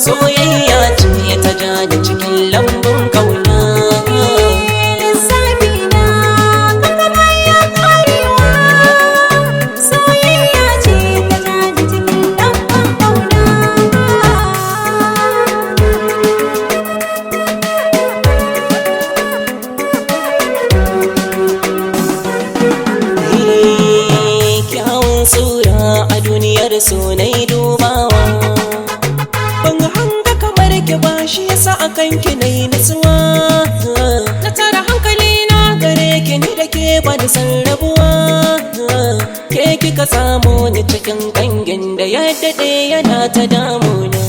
Soyayya ce ta ja ni cikin lambun kauna. Lissafi na kaga baya karewa. Soyayya ce ta ja ni cikin lambun kauna. Kyawun tsura a duniyar so na dubawa, ban hanga kamar ki ba, shi yasa akan ki nayi nutsuwa. Na tara hankali na gare ki, ni da ke bani san rabuwa. Ke kika samu ni cikin kangin da ya daɗe yana ta damuna.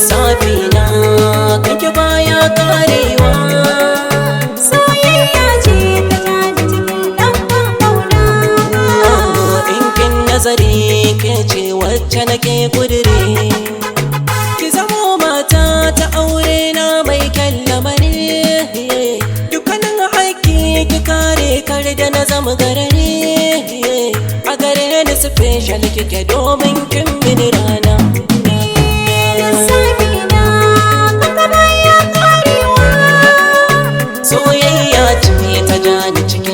Safina kake baya karewa. Soyayya ce ta ja ni cikin lambun kauna. In kin nazari ke ce wacce nake kudure, ki zamo mata ta aure na mai kyan lamari. Dukkanin haƙƙi ki kare, kar da na zama garare. A gare ni special kike domin kin mini rana. Soyayya ce ta ja ni cikin